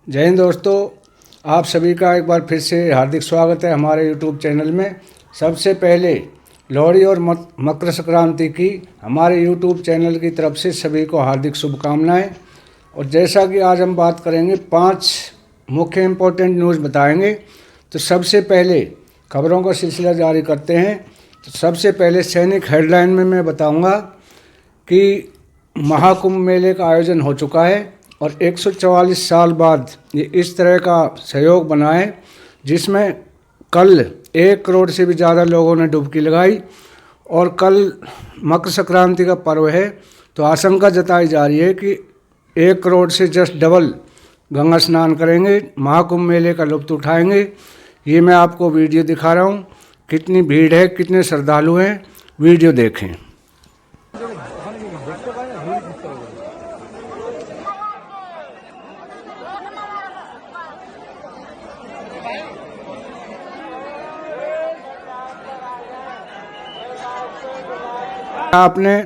जय हिंद दोस्तों, आप सभी का एक बार फिर से हार्दिक स्वागत है हमारे YouTube चैनल में। सबसे पहले लोहड़ी और मकर संक्रांति की हमारे YouTube चैनल की तरफ से सभी को हार्दिक शुभकामनाएं। और जैसा कि आज हम बात करेंगे, 5 मुख्य इम्पोर्टेंट न्यूज़ बताएंगे। तो सबसे पहले खबरों का सिलसिला जारी करते हैं। तो सबसे पहले सैनिक हेडलाइन में मैं बताऊंगा कि महाकुंभ मेले का आयोजन हो चुका है और 144 साल बाद ये इस तरह का सहयोग बना है, जिसमें कल 1 करोड़ से भी ज़्यादा लोगों ने डुबकी लगाई। और कल मकर संक्रांति का पर्व है, तो आशंका जताई जा रही है कि 1 करोड़ से जस्ट डबल गंगा स्नान करेंगे, महाकुंभ मेले का लुत्फ़ उठाएंगे। ये मैं आपको वीडियो दिखा रहा हूँ, कितनी भीड़ है, कितने श्रद्धालु हैं, वीडियो देखें। आपने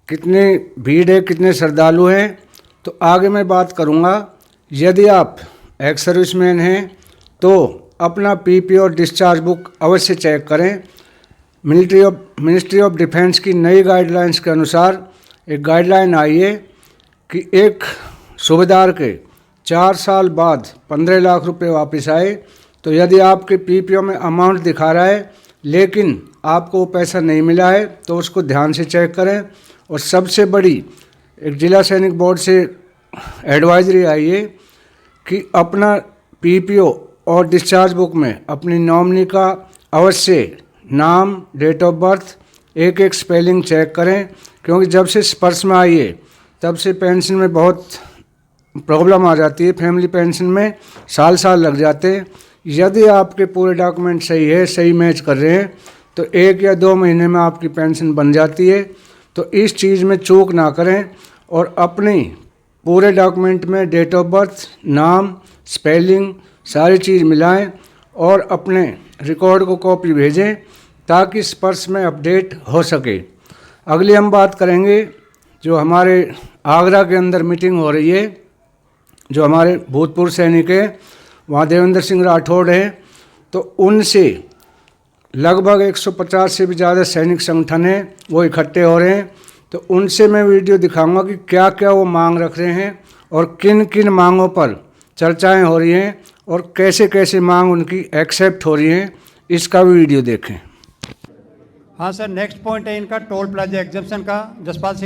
कितनी भीड़ है, कितने श्रद्धालु हैं। तो आगे मैं बात करूंगा। यदि आप एक्स सर्विसमैन हैं तो अपना पीपी और डिस्चार्ज बुक अवश्य चेक करें। मिनिस्ट्री ऑफ डिफेंस की नई गाइडलाइंस के अनुसार एक गाइडलाइन आई है कि एक सूबेदार के 4 साल बाद 15 लाख रुपए वापस आए, तो यदि आपके पीपीओ में अमाउंट दिखा रहा है लेकिन आपको वो पैसा नहीं मिला है तो उसको ध्यान से चेक करें। और सबसे बड़ी एक जिला सैनिक बोर्ड से एडवाइजरी आई है कि अपना पीपीओ और डिस्चार्ज बुक में अपनी नॉमिनी का अवश्य नाम, डेट ऑफ बर्थ, एक एक स्पेलिंग चेक करें, क्योंकि जब से स्पर्श में आई है तब से पेंशन में बहुत प्रॉब्लम आ जाती है। फैमिली पेंशन में साल साल लग जाते हैं। यदि आपके पूरे डॉक्यूमेंट सही है, सही मैच कर रहे हैं, तो 1 या 2 महीने में आपकी पेंशन बन जाती है। तो इस चीज़ में चूक ना करें और अपनी पूरे डॉक्यूमेंट में डेट ऑफ बर्थ, नाम, स्पेलिंग सारी चीज़ मिलाएं और अपने रिकॉर्ड को कॉपी भेजें ताकि स्पर्श में अपडेट हो सके। अगली हम बात करेंगे, जो हमारे आगरा के अंदर मीटिंग हो रही है, जो हमारे भूतपूर्व सैनिक हैं, वहाँ देवेंद्र सिंह राठौड़ हैं, तो उनसे लगभग 150 से भी ज़्यादा सैनिक संगठन हैं, वो इकट्ठे हो रहे हैं। तो उनसे मैं वीडियो दिखाऊंगा कि क्या क्या वो मांग रख रहे हैं और किन किन मांगों पर चर्चाएं हो रही हैं और कैसे कैसे मांग उनकी एक्सेप्ट हो रही हैं। इसका भी वीडियो देखें। हाँ सर, नेक्स्ट पॉइंट है इनका टोल प्लाजा एग्जम्पशन का। जसपाल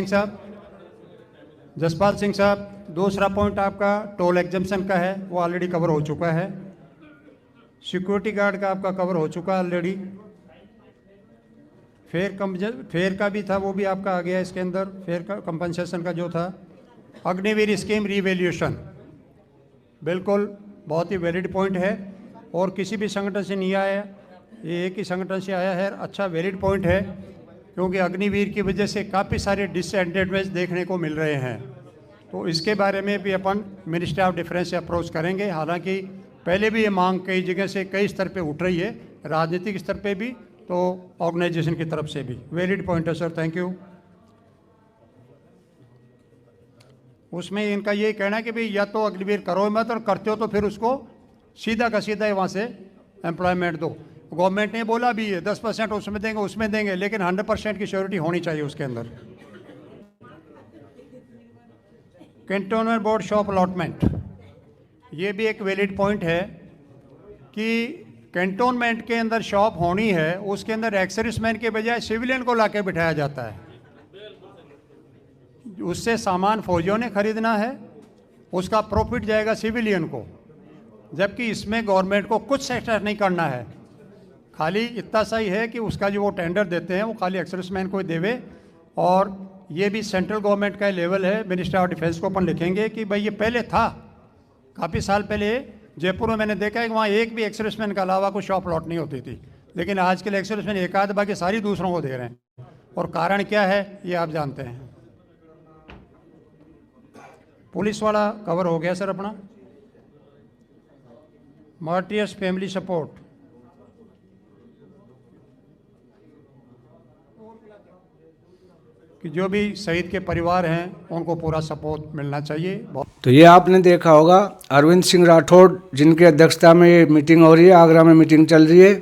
सिंह साहब, दूसरा पॉइंट आपका टोल एग्जम्पशन का है, वो ऑलरेडी कवर हो चुका है। सिक्योरिटी गार्ड का आपका कवर हो चुका ऑलरेडी। फेयर का भी था, वो भी आपका आ गया इसके अंदर। फेयर का कंपनसेशन का जो था। अग्निवीर स्कीम रीवैल्यूएशन, बिल्कुल बहुत ही वैलिड पॉइंट है और किसी भी संगठन से नहीं आया, ये एक ही संगठन से आया है। अच्छा वैलिड पॉइंट है, क्योंकि अग्निवीर की वजह से काफ़ी सारे डिसएडवांटेज देखने को मिल रहे हैं। तो इसके बारे में भी अपन मिनिस्ट्री ऑफ डिफेंस से अप्रोच करेंगे। हालांकि पहले भी ये मांग कई जगह से, कई स्तर पे उठ रही है, राजनीतिक स्तर पे भी, तो ऑर्गेनाइजेशन की तरफ से भी। वैलिड पॉइंट है सर, थैंक यू। उसमें इनका ये कहना है कि भाई या तो अग्निवीर करो मत, और करते हो तो फिर उसको सीधा का सीधा ही वहाँ से एम्प्लॉयमेंट दो। गवर्नमेंट ने बोला भी है 10% उसमें देंगे, लेकिन 100% की श्योरिटी होनी चाहिए उसके अंदर। कैंटोनमेंट बोर्ड शॉप अलॉटमेंट, ये भी एक वैलिड पॉइंट है कि कैंटोनमेंट के अंदर शॉप होनी है, उसके अंदर एक्स सर्विसमैन के बजाय सिविलियन को लाके बिठाया जाता है। उससे सामान फौजियों ने खरीदना है, उसका प्रॉफिट जाएगा सिविलियन को, जबकि इसमें गवर्नमेंट को कुछ सेक्टर नहीं करना है। खाली इतना सा ही है कि उसका जो वो टेंडर देते हैं वो खाली एक्स सर्विसमैन को ही देवे। और ये भी सेंट्रल गवर्नमेंट का लेवल है। मिनिस्ट्री ऑफ डिफेंस को अपन लिखेंगे कि भाई ये पहले था, काफ़ी साल पहले जयपुर में मैंने देखा है कि वहाँ एक भी एक्स सर्विसमैन के अलावा कोई शॉप लॉट नहीं होती थी, लेकिन आज के एक्स सर्विसमैन एक आध, बाकी सारी दूसरों को दे रहे हैं। और कारण क्या है ये आप जानते हैं। पुलिस वाला कवर हो गया सर अपना। मार्टियर्स फैमिली सपोर्ट, कि जो भी शहीद के परिवार हैं उनको पूरा सपोर्ट मिलना चाहिए। तो ये आपने देखा होगा अरविंद सिंह राठौड़ जिनकी अध्यक्षता में ये मीटिंग हो रही है, आगरा में मीटिंग चल रही है।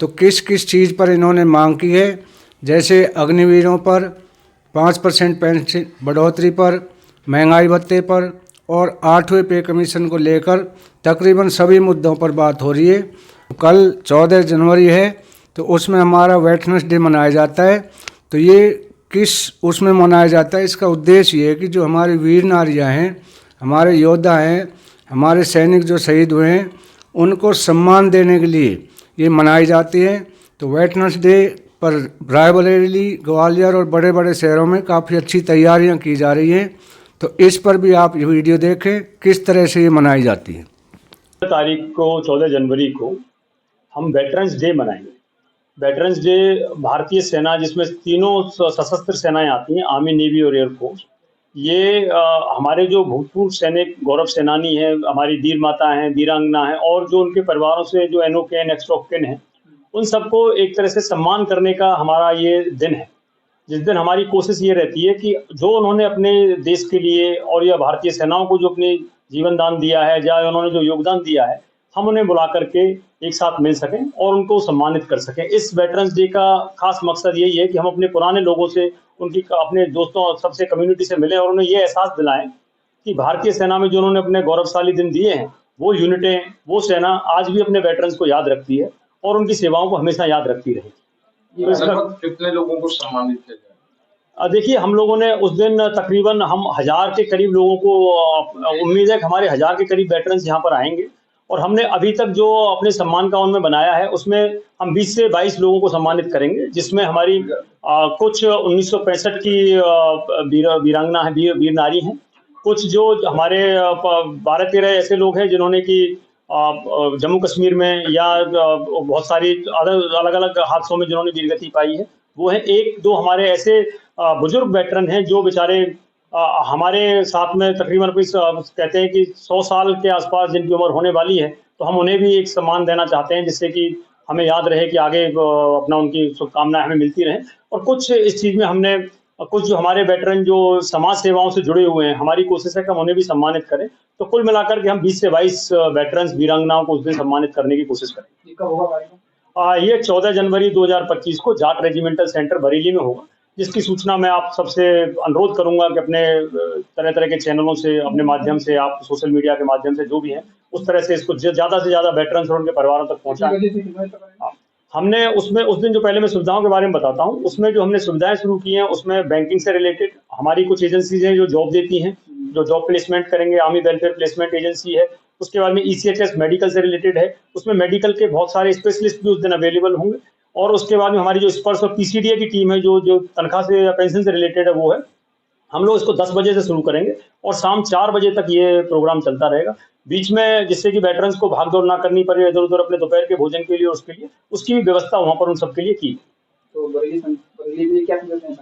तो किस किस चीज़ पर इन्होंने मांग की है, जैसे अग्निवीरों पर 5% पेंशन बढ़ोतरी पर, महंगाई भत्ते पर और 8वें पे कमीशन को लेकर तकरीबन सभी मुद्दों पर बात हो रही है। कल 14 जनवरी है तो उसमें हमारा वेटरन्स डे मनाया जाता है। तो ये किस उसमें मनाया जाता है, इसका उद्देश्य ये है कि जो हमारी वीर नारियाँ हैं, हमारे योद्धा हैं, हमारे सैनिक जो शहीद हुए हैं, उनको सम्मान देने के लिए ये मनाई जाती है। तो वेटरन्स डे पर रायबरेली, ग्वालियर और बड़े बड़े शहरों में काफ़ी अच्छी तैयारियां की जा रही हैं। तो इस पर भी आप ये वीडियो देखें किस तरह से ये मनाई जाती है। तारीख को 14 जनवरी को हम वेटरन्स डे मनाएंगे। वेटरन्स डे भारतीय सेना, जिसमें तीनों सशस्त्र सेनाएं आती हैं, आर्मी, नेवी और एयरफोर्स, ये हमारे जो भूतपूर्व सैनिक, गौरव सेनानी हैं, हमारी वीर माता हैं, वीरांगना हैं और जो उनके परिवारों से जो एनओकेन, एक्सट्रोकेन हैं, उन सबको एक तरह से सम्मान करने का हमारा ये दिन है। जिस दिन हमारी कोशिश ये रहती है कि जो उन्होंने अपने देश के लिए और या भारतीय सेनाओं को जो अपने जीवन दान दिया है या उन्होंने जो योगदान दिया है, हम उन्हें बुला करके एक साथ मिल सकें और उनको सम्मानित कर सकें। इस वेटरन्स डे का खास मकसद यही है कि हम अपने पुराने लोगों से, उनकी अपने दोस्तों सबसे, कम्युनिटी से मिलें और उन्हें ये एहसास दिलाएं कि भारतीय सेना में जो उन्होंने अपने गौरवशाली दिन दिए हैं, वो यूनिटें, वो सेना आज भी अपने वेटरन्स को याद रखती है और उनकी सेवाओं को हमेशा याद रखती रहेगी। तो इसका कितने लोगों को सम्मानित किया जाए? देखिए, हम लोगों ने उस दिन तकरीबन हम 1000 के करीब लोगों को, उम्मीद है कि हमारे 1000 के करीब वेटरन्स यहाँ पर आएंगे। और हमने अभी तक जो अपने सम्मान काउंट में बनाया है उसमें हम 20 से 22 लोगों को सम्मानित करेंगे, जिसमें हमारी कुछ 1965 की वीरांगना है, वीर नारी हैं, कुछ जो हमारे 12-13 ऐसे लोग हैं जिन्होंने कि जम्मू कश्मीर में या बहुत सारी अलग अलग हादसों में जिन्होंने वीरगति पाई है, वो है। एक दो हमारे ऐसे बुजुर्ग वेटरन हैं जो बेचारे हमारे साथ में तकरीबन कहते हैं कि 100 साल के आसपास जिनकी उम्र होने वाली है, तो हम उन्हें भी एक सम्मान देना चाहते हैं जिससे कि हमें याद रहे कि आगे अपना उनकी शुभकामनाएं हमें मिलती रहें। और कुछ इस चीज़ में हमने कुछ जो हमारे वेटरन जो समाज सेवाओं से जुड़े हुए हैं, हमारी कोशिश है कि हम उन्हें भी सम्मानित करें। तो कुल मिलाकर के हम 20 से 22 वेटरन्स, वीरांगनाओं को उस दिन सम्मानित करने की कोशिश करें। ये 14 जनवरी 2025 को जाट रेजिमेंटल सेंटर बरेली में होगा, जिसकी सूचना मैं आप सबसे अनुरोध करूंगा कि अपने तरह तरह के चैनलों से, अपने माध्यम से, आप सोशल मीडिया के माध्यम से जो भी है, उस तरह से इसको ज़्यादा से ज़्यादा वेटरन्स और उनके परिवारों तक पहुँचाएं। हमने उसमें उस दिन जो पहले मैं सुविधाओं के बारे में बताता हूँ, उसमें जो हमने सुविधाएं शुरू की हैं उसमें बैंकिंग से रिलेटेड हमारी कुछ एजेंसीज हैं जो जॉब देती हैं, जो जॉब प्लेसमेंट करेंगे। आर्मी वेलफेयर प्लेसमेंट एजेंसी है। उसके बाद में ECHS मेडिकल से रिलेटेड है, उसमें मेडिकल के बहुत सारे स्पेशलिस्ट भी उस दिन अवेलेबल होंगे। और उसके बाद में हमारी जो स्पर्श और PCDA की टीम है, जो तनख्वाह से या पेंशन से रिलेटेड है, वो है। हम लोग इसको 10 बजे से शुरू करेंगे और शाम 4 बजे तक ये प्रोग्राम चलता रहेगा। बीच में जिससे कि वेटरन्स को भाग दौड़ ना करनी पड़े इधर उधर अपने दोपहर के भोजन के लिए, और उसके लिए उसकी भी व्यवस्था वहाँ पर उन सबके लिए की। तो बरेली में क्या करना है?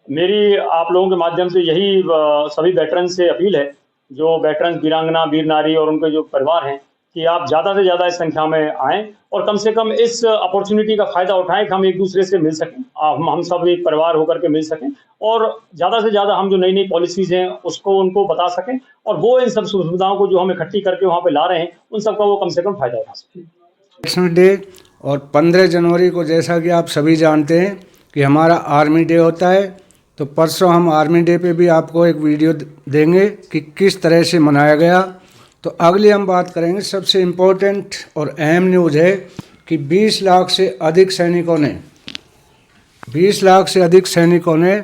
मेरी आप लोगों के माध्यम से यही सभी वेटरन से अपील है, जो वेटरन, वीरांगना, वीर नारी और उनके जो परिवार हैं, कि आप ज़्यादा से ज़्यादा इस संख्या में आएँ और कम से कम इस अपॉर्चुनिटी का फ़ायदा उठाएं कि हम एक दूसरे से मिल सकें, हम सब एक परिवार होकर के मिल सकें और ज़्यादा से ज़्यादा हम जो नई नई पॉलिसीज़ हैं उसको उनको बता सकें, और वो इन सब सुविधाओं को जो हम इकट्ठी करके वहाँ पे ला रहे हैं उन सबका वो कम से कम फ़ायदा उठा सकें। वेटरन्स डे और 15 जनवरी को जैसा कि आप सभी जानते हैं कि हमारा आर्मी डे होता है, तो परसों हम आर्मी डे पे भी आपको एक वीडियो देंगे कि किस तरह से मनाया गया। तो अगली हम बात करेंगे, सबसे इम्पोर्टेंट और अहम न्यूज़ है कि 20 लाख से अधिक सैनिकों ने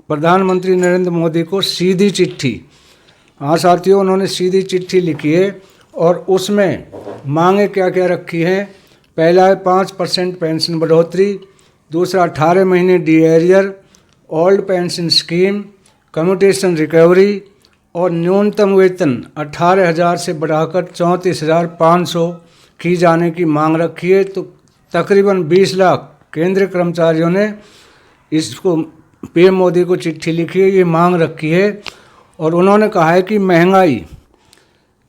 प्रधानमंत्री नरेंद्र मोदी को सीधी चिट्ठी, हाँ साथियों, उन्होंने सीधी चिट्ठी लिखी है और उसमें मांगे क्या क्या रखी हैं। पहला है 5% पेंशन बढ़ोतरी, दूसरा 18 महीने D arrear, old pension scheme, commutation recovery और न्यूनतम वेतन 18,000 से बढ़ाकर 34,500 की जाने की मांग रखी है। तो तकरीबन 20 लाख केंद्रीय कर्मचारियों ने इसको PM मोदी को चिट्ठी लिखी है, ये मांग रखी है। और उन्होंने कहा है कि महंगाई,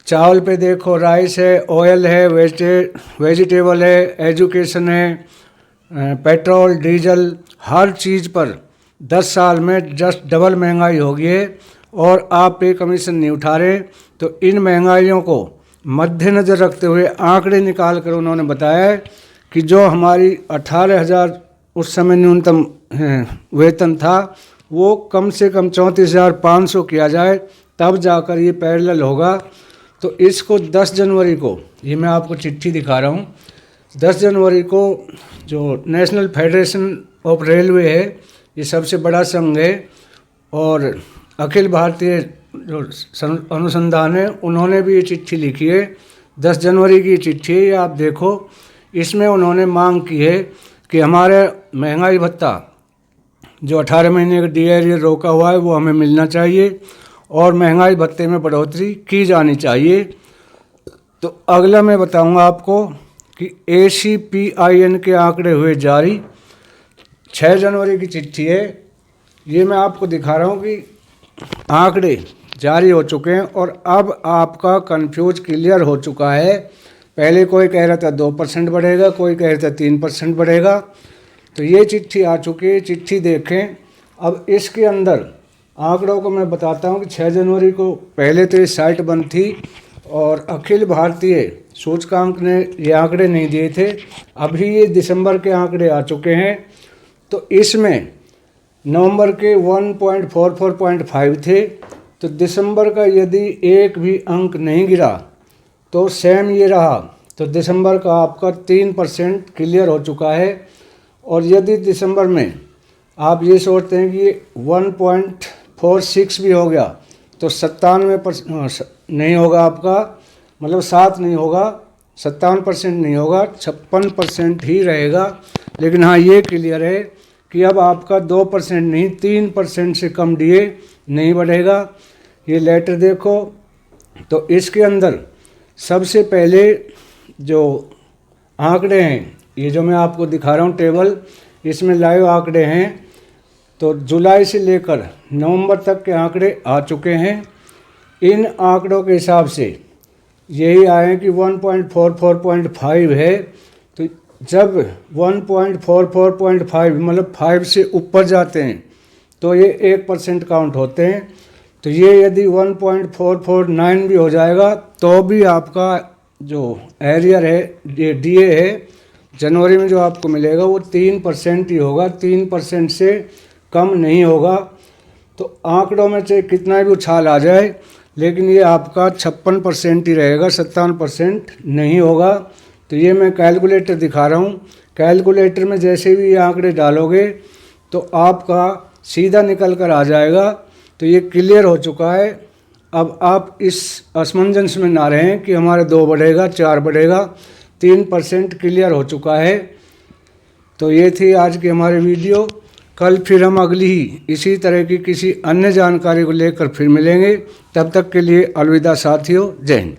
चावल पे देखो, राइस है, ऑयल है, वेजिटेबल है, एजुकेशन है, पेट्रोल डीजल हर चीज़ पर 10 साल में जस्ट डबल महंगाई हो गई है और आप पे कमीशन नहीं उठा रहे। तो इन महंगाइयों को मद्देनज़र रखते हुए आंकड़े निकाल कर उन्होंने बताया है कि जो हमारी 18,000 उस समय न्यूनतम वेतन था वो कम से कम 34,500 किया जाए, तब जाकर ये पैरेलल होगा। तो इसको 10 जनवरी को, ये मैं आपको चिट्ठी दिखा रहा हूँ, 10 जनवरी को जो नेशनल फेडरेशन ऑफ रेलवे है, ये सबसे बड़ा संघ है और अखिल भारतीय जो अनुसंधान है, उन्होंने भी ये चिट्ठी लिखी है। 10 जनवरी की चिट्ठी है, ये आप देखो। इसमें उन्होंने मांग की है कि हमारे महंगाई भत्ता जो 18 महीने का DA रोका हुआ है वो हमें मिलना चाहिए और महंगाई भत्ते में बढ़ोतरी की जानी चाहिए। तो अगला मैं बताऊंगा आपको कि ACPIN के आंकड़े हुए जारी, 6 जनवरी की चिट्ठी है। ये मैं आपको दिखा रहा हूँ कि आंकड़े जारी हो चुके हैं और अब आपका कन्फ्यूज क्लियर हो चुका है। पहले कोई कह रहा था 2% बढ़ेगा, कोई कह रहा था 3% बढ़ेगा। तो ये चिट्ठी आ चुकी है, चिट्ठी देखें। अब इसके अंदर आंकड़ों को मैं बताता हूँ कि 6 जनवरी को पहले तो ये साइट बंद थी और अखिल भारतीय सूचकांक ने ये आंकड़े नहीं दिए थे। अभी ये दिसंबर के आंकड़े आ चुके हैं। तो इसमें नवंबर के 1.44.5 थे, तो दिसंबर का यदि एक भी अंक नहीं गिरा तो सेम ये रहा, तो दिसंबर का आपका 3% क्लियर हो चुका है। और यदि दिसंबर में आप ये सोचते हैं कि 1.46 भी हो गया तो 97% नहीं होगा आपका, मतलब 7 नहीं होगा, 57% नहीं होगा, 56% ही रहेगा। लेकिन हाँ ये क्लियर है कि अब आपका 2% नहीं 3% से कम DA नहीं बढ़ेगा। ये लेटर देखो, तो इसके अंदर सबसे पहले जो आंकड़े हैं, ये जो मैं आपको दिखा रहा हूँ टेबल, इसमें लाइव आंकड़े हैं। तो जुलाई से लेकर नवंबर तक के आंकड़े आ चुके हैं। इन आंकड़ों के हिसाब से यही आए कि 1.44.5 है। तो जब 1.44.5 मतलब 5 से ऊपर जाते हैं तो ये 1% काउंट होते हैं। तो ये यदि 1.449 भी हो जाएगा तो भी आपका जो एरियर है, ये DA है, जनवरी में जो आपको मिलेगा वो 3% ही होगा, 3% से कम नहीं होगा। तो आंकड़ों में चाहे कितना भी उछाल आ जाए, लेकिन ये आपका 56% ही रहेगा, 57% नहीं होगा। तो ये मैं कैलकुलेटर दिखा रहा हूँ। कैलकुलेटर में जैसे भी ये आंकड़े डालोगे तो आपका सीधा निकल कर आ जाएगा। तो ये क्लियर हो चुका है। अब आप इस असमंजस में ना रहें कि हमारे 2 बढ़ेगा 4 बढ़ेगा, 3% क्लियर हो चुका है। तो ये थी आज की हमारी वीडियो। कल फिर हम अगली ही इसी तरह की किसी अन्य जानकारी को लेकर फिर मिलेंगे। तब तक के लिए अलविदा साथियों, जय हिंद।